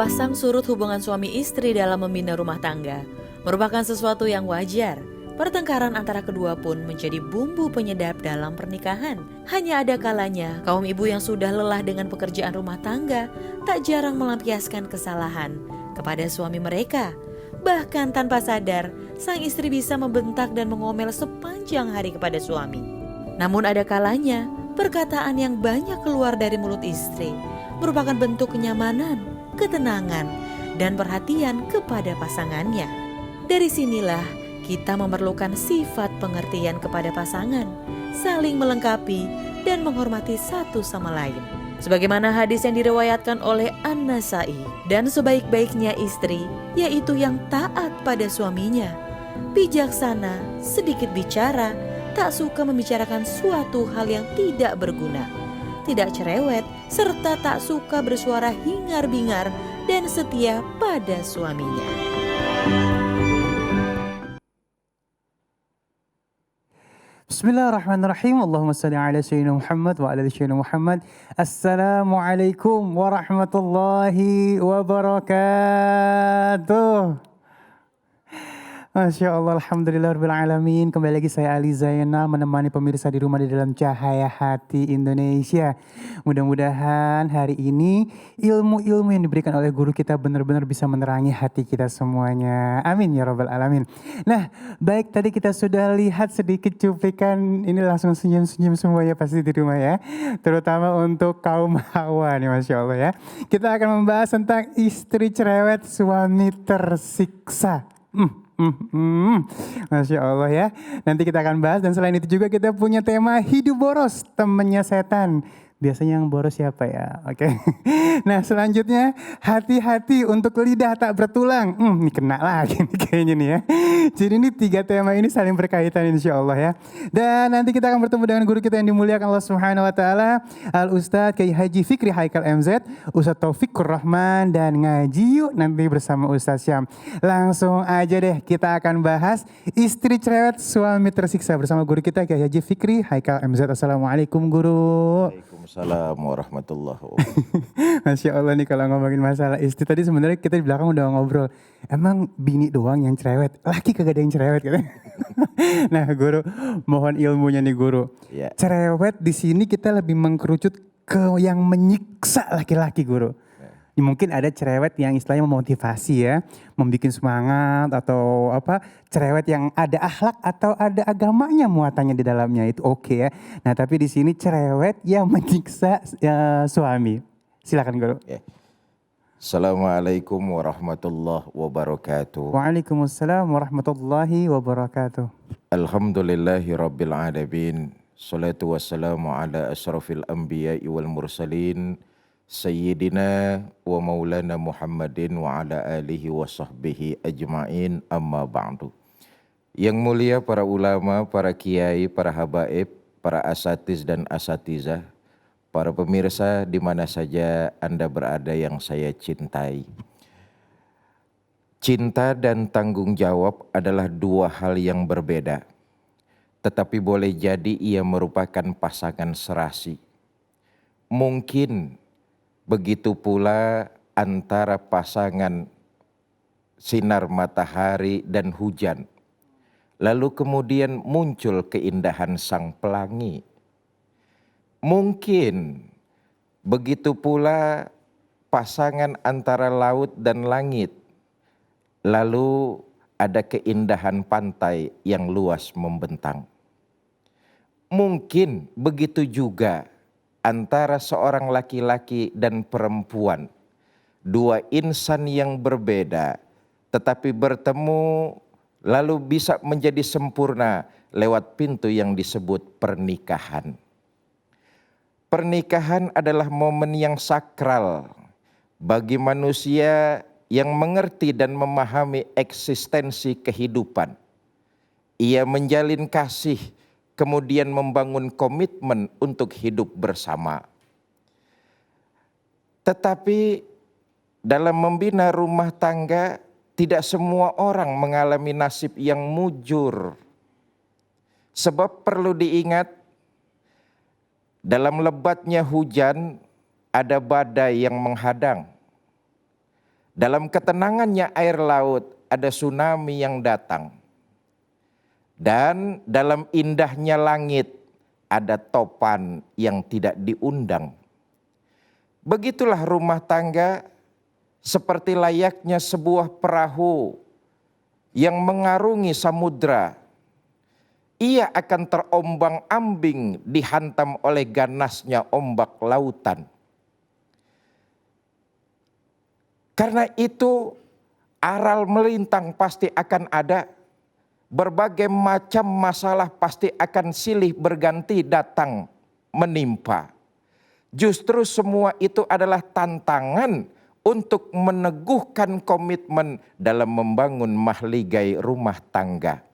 Pasang surut hubungan suami istri dalam membina rumah tangga merupakan sesuatu yang wajar. Pertengkaran antara kedua pun menjadi bumbu penyedap dalam pernikahan. Hanya ada kalanya kaum ibu yang sudah lelah dengan pekerjaan rumah tangga tak jarang melampiaskan kesalahan kepada suami mereka. Bahkan tanpa sadar, sang istri bisa membentak dan mengomel sepanjang hari kepada suami. Namun ada kalanya perkataan yang banyak keluar dari mulut istri merupakan bentuk kenyamanan, ketenangan, dan perhatian kepada pasangannya. Dari sinilah kita memerlukan sifat pengertian kepada pasangan, saling melengkapi dan menghormati satu sama lain. Sebagaimana hadis yang diriwayatkan oleh An-Nasa'i, dan sebaik-baiknya istri yaitu yang taat pada suaminya, bijaksana, sedikit bicara, tak suka membicarakan suatu hal yang tidak berguna, tidak cerewet, serta tak suka bersuara hingar-bingar dan setia pada suaminya. Bismillahirrahmanirrahim. Allahumma salli ala sayyidina Muhammad wa ala ali sayyidina Muhammad. Assalamualaikum warahmatullahi wabarakatuh. Masya Allah, alhamdulillahirrahmanirrahim. Kembali lagi saya Ali Zainal menemani pemirsa di rumah di dalam cahaya hati Indonesia. Mudah-mudahan hari ini ilmu-ilmu yang diberikan oleh guru kita benar-benar bisa menerangi hati kita semuanya. Amin ya rabbal alamin. Nah, baik, tadi kita sudah lihat sedikit cuplikan, ini langsung senyum-senyum semuanya pasti di rumah ya. Terutama untuk kaum hawa nih, Masya Allah ya. Kita akan membahas tentang istri cerewet, suami tersiksa. Masya Allah ya. Nanti kita akan bahas, dan selain itu juga kita punya tema hidup boros, temennya setan. Biasanya yang boros siapa ya? Oke. Nah, selanjutnya hati-hati untuk lidah tak bertulang. Ini kena lagi nih kayaknya nih ya. Jadi ini 3 tema ini saling berkaitan insya Allah ya. Dan nanti kita akan bertemu dengan guru kita yang dimuliakan Allah Subhanahu Wa Taala, Al Ustadz Kiai Haji Fikri Haikal MZ, Ustadz Taufikur Rahman, dan ngaji yuk nanti bersama Ustadz Syam. Langsung aja deh kita akan bahas istri cerewet, suami tersiksa bersama guru kita Kiai Haji Fikri Haikal MZ. Assalamualaikum guru. Assalamualaikum warahmatullahi wabarakatuh. Masya Allah nih kalau ngomongin masalah istri, tadi sebenarnya kita di belakang udah ngobrol. Emang bini doang yang cerewet, laki kagak ada yang cerewet gitu. Nah guru, mohon ilmunya nih guru. Ya. Cerewet di sini kita lebih mengkerucut ke yang menyiksa laki-laki guru. Mungkin ada cerewet yang istilahnya memotivasi ya, membuat semangat atau apa, cerewet yang ada akhlak atau ada agamanya muatannya di dalamnya, itu oke ya. Nah tapi di sini cerewet yang menyiksa suami. Silakan guru. Ya. Assalamualaikum warahmatullahi wabarakatuh. Waalaikumsalam warahmatullahi wabarakatuh. Alhamdulillahi rabbil alamin. Salatu wassalamu ala asrafil anbiya'i wal mursalin. Sayyidina wa maulana Muhammadin wa ala alihi wa sahbihi ajma'in, amma ba'du. Yang mulia para ulama, para kiai, para habaib, para asatiz dan asatizah, para pemirsa di mana saja Anda berada yang saya cintai. Cinta dan tanggung jawab adalah 2 hal yang berbeda, tetapi boleh jadi ia merupakan pasangan serasi. Mungkin begitu pula antara pasangan sinar matahari dan hujan. Lalu kemudian muncul keindahan sang pelangi. Mungkin begitu pula pasangan antara laut dan langit. Lalu ada keindahan pantai yang luas membentang. Mungkin begitu juga antara seorang laki-laki dan perempuan, 2 insan yang berbeda, tetapi bertemu lalu bisa menjadi sempurna lewat pintu yang disebut pernikahan. Pernikahan adalah momen yang sakral bagi manusia yang mengerti dan memahami eksistensi kehidupan. Ia menjalin kasih, kemudian membangun komitmen untuk hidup bersama. Tetapi dalam membina rumah tangga, tidak semua orang mengalami nasib yang mujur. Sebab perlu diingat, dalam lebatnya hujan ada badai yang menghadang. Dalam ketenangannya air laut ada tsunami yang datang. Dan dalam indahnya langit ada topan yang tidak diundang. Begitulah rumah tangga seperti layaknya sebuah perahu yang mengarungi samudra. Ia akan terombang-ambing dihantam oleh ganasnya ombak lautan. Karena itu aral melintang pasti akan ada. Berbagai macam masalah pasti akan silih berganti datang menimpa. Justru semua itu adalah tantangan untuk meneguhkan komitmen dalam membangun mahligai rumah tangga.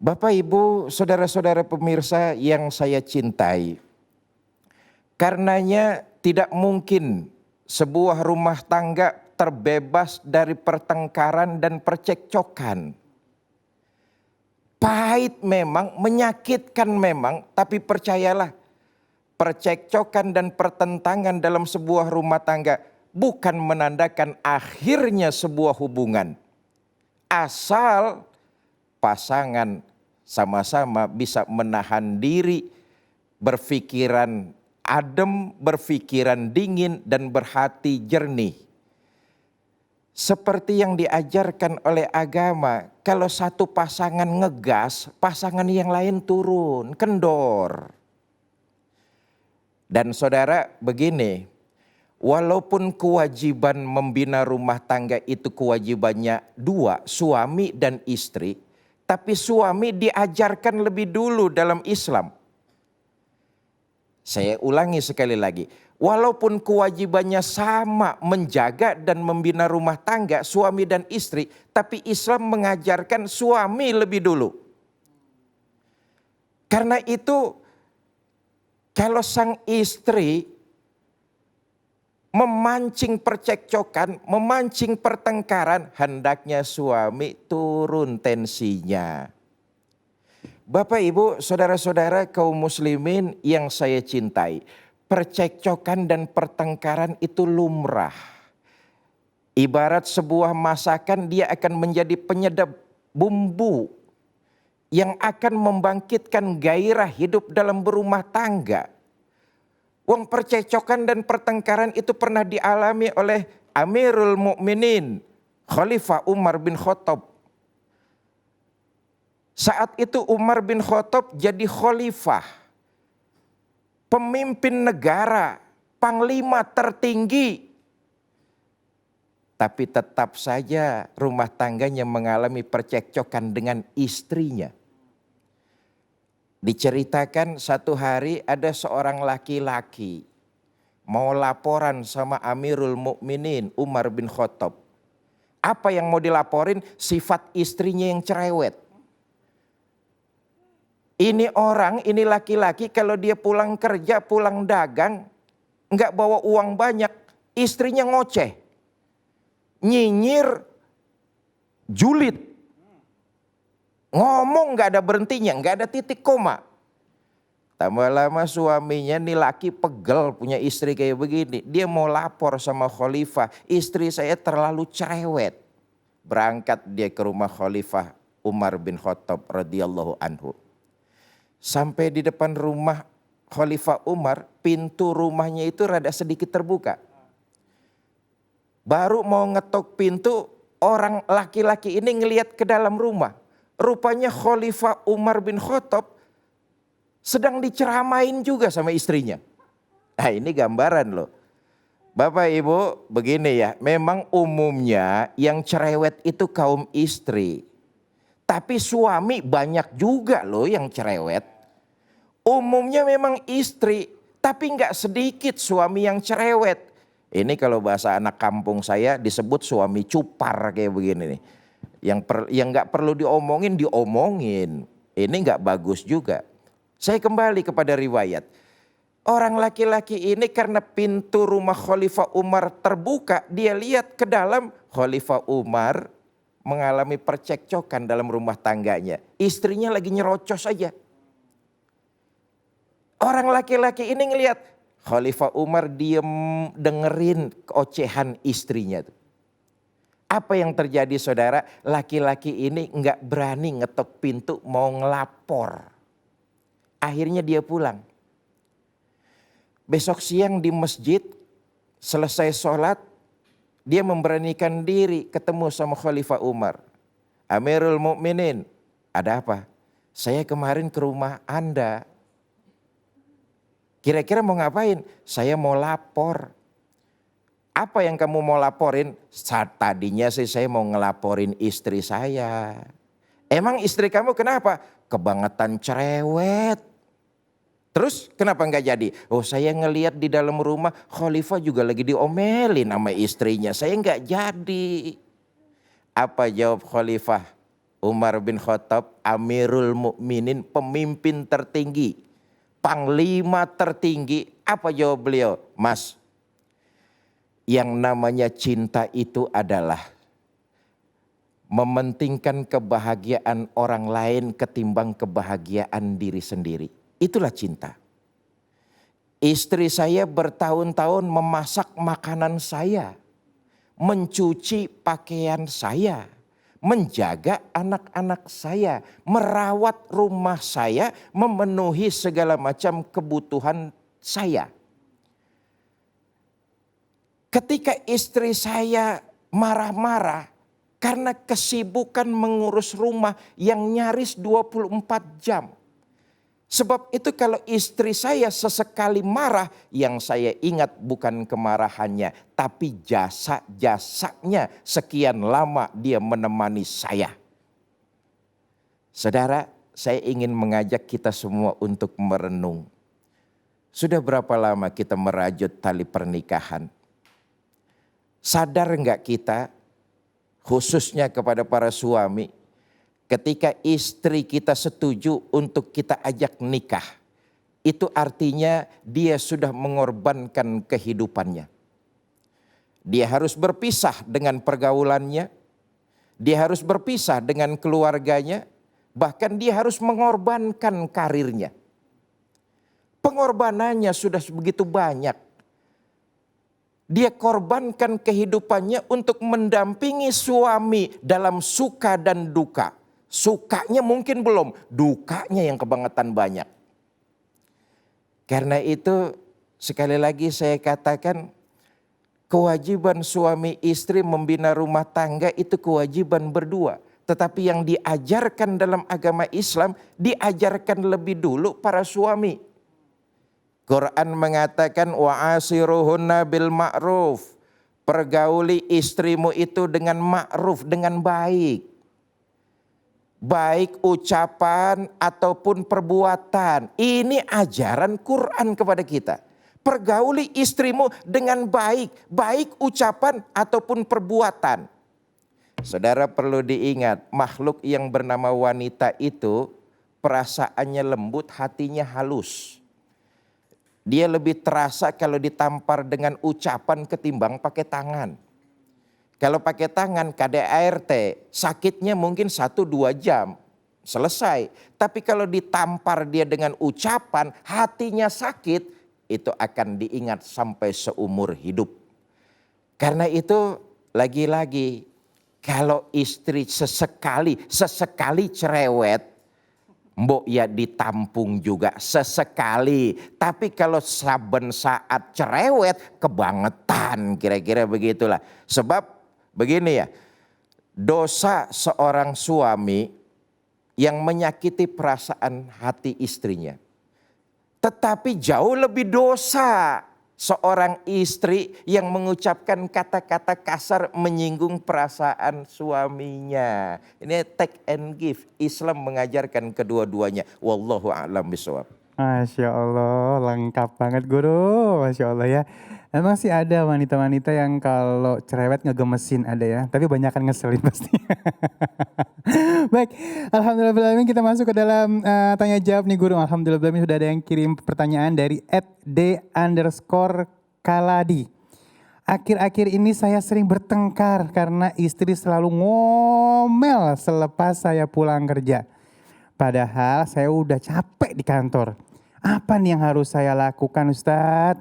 Bapak, Ibu, saudara-saudara pemirsa yang saya cintai, karenanya tidak mungkin sebuah rumah tangga terbebas dari pertengkaran dan percekcokan. Pahit memang, menyakitkan memang, tapi percayalah, percekcokan dan pertentangan dalam sebuah rumah tangga bukan menandakan akhirnya sebuah hubungan. Asal pasangan sama-sama bisa menahan diri, berpikiran adem, berpikiran dingin, dan berhati jernih. Seperti yang diajarkan oleh agama, kalau satu pasangan ngegas, pasangan yang lain turun, kendor. Dan saudara, begini, walaupun kewajiban membina rumah tangga itu kewajibannya dua, suami dan istri, tapi suami diajarkan lebih dulu dalam Islam. Saya ulangi sekali lagi, walaupun kewajibannya sama menjaga dan membina rumah tangga suami dan istri, tapi Islam mengajarkan suami lebih dulu. Karena itu kalau sang istri memancing percekcokan, memancing pertengkaran, hendaknya suami turun tensinya. Bapak, Ibu, saudara-saudara kaum muslimin yang saya cintai, percekcokan dan pertengkaran itu lumrah. Ibarat sebuah masakan, dia akan menjadi penyedap bumbu yang akan membangkitkan gairah hidup dalam berumah tangga. Wong percekcokan dan pertengkaran itu pernah dialami oleh Amirul Mukminin Khalifah Umar bin Khattab. Saat itu Umar bin Khattab jadi khalifah, pemimpin negara, panglima tertinggi. Tapi tetap saja rumah tangganya mengalami percekcokan dengan istrinya. Diceritakan satu hari ada seorang laki-laki mau laporan sama Amirul Mukminin Umar bin Khattab. Apa yang mau dilaporin? Sifat istrinya yang cerewet. Ini orang, ini laki-laki kalau dia pulang kerja, pulang dagang, enggak bawa uang banyak, istrinya ngoceh, nyinyir, julid. Ngomong enggak ada berhentinya, enggak ada titik koma. Tambah lama suaminya nih laki pegel punya istri kayak begini. Dia mau lapor sama khalifah, istri saya terlalu cerewet. Berangkat dia ke rumah khalifah Umar bin Khattab radhiyallahu anhu. Sampai di depan rumah Khalifah Umar, pintu rumahnya itu rada sedikit terbuka. Baru mau ngetok pintu, orang laki-laki ini ngelihat ke dalam rumah. Rupanya Khalifah Umar bin Khattab sedang diceramain juga sama istrinya. Nah, ini gambaran loh. Bapak Ibu, begini ya, memang umumnya yang cerewet itu kaum istri. Tapi suami banyak juga loh yang cerewet. Umumnya memang istri, tapi nggak sedikit suami yang cerewet. Ini kalau bahasa anak kampung saya disebut suami cupar kayak begini nih. Yang nggak perlu diomongin, diomongin. Ini nggak bagus juga. Saya kembali kepada riwayat. Orang laki-laki ini karena pintu rumah Khalifah Umar terbuka, dia lihat ke dalam, Khalifah Umar mengalami percekcokan dalam rumah tangganya. Istrinya lagi nyerocos aja. Orang laki-laki ini ngelihat Khalifah Umar diem dengerin ocehan istrinya tuh. Apa yang terjadi saudara? Laki-laki ini nggak berani ngetok pintu mau ngelapor. Akhirnya dia pulang. Besok siang di masjid selesai sholat, dia memberanikan diri ketemu sama Khalifah Umar. Amirul Mukminin, ada apa? Saya kemarin ke rumah Anda. Kira-kira mau ngapain? Saya mau lapor. Apa yang kamu mau laporin? Tadinya sih saya mau ngelaporin istri saya. Emang istri kamu kenapa? Kebangetan cerewet. Terus kenapa nggak jadi? Oh, saya ngelihat di dalam rumah Khalifah juga lagi diomelin sama istrinya. Saya nggak jadi. Apa jawab Khalifah Umar bin Khattab, Amirul Mukminin, pemimpin tertinggi, panglima tertinggi? Apa jawab beliau? Mas, yang namanya cinta itu adalah mementingkan kebahagiaan orang lain ketimbang kebahagiaan diri sendiri. Itulah cinta. Istri saya bertahun-tahun memasak makanan saya, mencuci pakaian saya, menjaga anak-anak saya, merawat rumah saya, memenuhi segala macam kebutuhan saya. Ketika istri saya marah-marah karena kesibukan mengurus rumah yang nyaris 24 jam. Sebab itu kalau istri saya sesekali marah, yang saya ingat bukan kemarahannya, tapi jasa-jasanya sekian lama dia menemani saya. Saudara, saya ingin mengajak kita semua untuk merenung. Sudah berapa lama kita merajut tali pernikahan? Sadar enggak kita, khususnya kepada para suami, ketika istri kita setuju untuk kita ajak nikah, itu artinya dia sudah mengorbankan kehidupannya. Dia harus berpisah dengan pergaulannya, dia harus berpisah dengan keluarganya, bahkan dia harus mengorbankan karirnya. Pengorbanannya sudah begitu banyak. Dia korbankan kehidupannya untuk mendampingi suami dalam suka dan duka. Sukanya mungkin belum, dukanya yang kebangetan banyak. Karena itu sekali lagi saya katakan, kewajiban suami istri membina rumah tangga itu kewajiban berdua. Tetapi yang diajarkan dalam agama Islam, diajarkan lebih dulu para suami. Quran mengatakan wa'asiruhunna bil ma'ruf. Pergauli istrimu itu dengan ma'ruf, dengan baik. Baik ucapan ataupun perbuatan. Ini ajaran Quran kepada kita. Pergauli istrimu dengan baik. Baik ucapan ataupun perbuatan. Saudara perlu diingat, makhluk yang bernama wanita itu perasaannya lembut, hatinya halus. Dia lebih terasa kalau ditampar dengan ucapan ketimbang pakai tangan. Kalau pakai tangan KDART sakitnya mungkin 1-2 jam selesai. Tapi kalau ditampar dia dengan ucapan hatinya sakit, itu akan diingat sampai seumur hidup. Karena itu lagi-lagi kalau istri sesekali cerewet, mbok ya ditampung juga sesekali. Tapi kalau saben saat cerewet kebangetan, kira-kira begitulah. Sebab begini ya, dosa seorang suami yang menyakiti perasaan hati istrinya. Tetapi jauh lebih dosa seorang istri yang mengucapkan kata-kata kasar menyinggung perasaan suaminya. Ini take and give. Islam mengajarkan kedua-duanya. Wallahu a'lam bishawab. Masya Allah, lengkap banget guru. Masya Allah ya. Emang sih ada wanita-wanita yang kalau cerewet ngegemesin ada ya. Tapi banyak kan ngeselin pasti. Baik, alhamdulillah kita masuk ke dalam tanya jawab nih guru. Alhamdulillah sudah ada yang kirim pertanyaan dari @d_kaladi. Akhir-akhir ini saya sering bertengkar karena istri selalu ngomel selepas saya pulang kerja. Padahal saya udah capek di kantor. Apa nih yang harus saya lakukan Ustadz?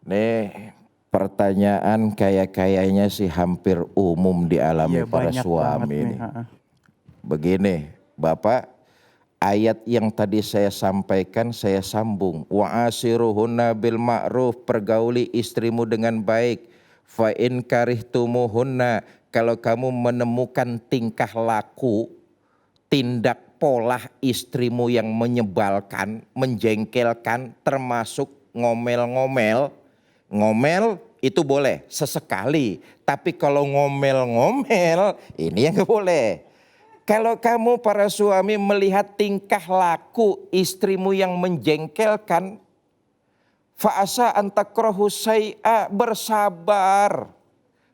Nih pertanyaan kayaknya sih hampir umum dialami Iya para banyak banget suami nih. ini. Begini, Bapak, ayat yang tadi saya sampaikan saya sambung. Wa asiruhunna bil ma'ruf, pergauli istrimu dengan baik. Fa in karihtumuhunna, kalau kamu menemukan tingkah laku, tindak pola istrimu yang menyebalkan, menjengkelkan, termasuk ngomel-ngomel. Ngomel itu boleh sesekali, tapi kalau ngomel-ngomel ini yang gak boleh. Kalau kamu para suami melihat tingkah laku istrimu yang menjengkelkan, fa'asa antakrahu syai'a, bersabar.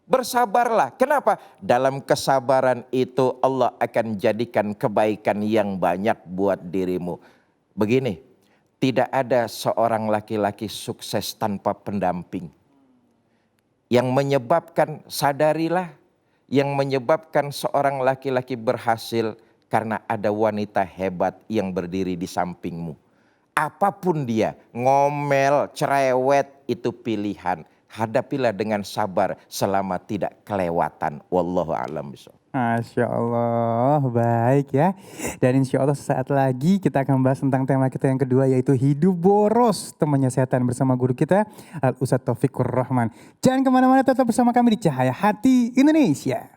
Bersabarlah. Kenapa? Dalam kesabaran itu Allah akan jadikan kebaikan yang banyak buat dirimu. Begini, tidak ada seorang laki-laki sukses tanpa pendamping. Yang menyebabkan, sadarilah, yang menyebabkan seorang laki-laki berhasil karena ada wanita hebat yang berdiri di sampingmu. Apapun dia, ngomel, cerewet, itu pilihan. Hadapilah dengan sabar selama tidak kelewatan. Wallahu a'lam bishawab. Masya Allah, baik ya. Dan insya Allah sesaat lagi kita akan bahas tentang tema kita yang kedua yaitu hidup boros. Temannya setan bersama guru kita Al Ustadz Taufikur Rahman. Jangan kemana-mana, tetap bersama kami di Cahaya Hati Indonesia.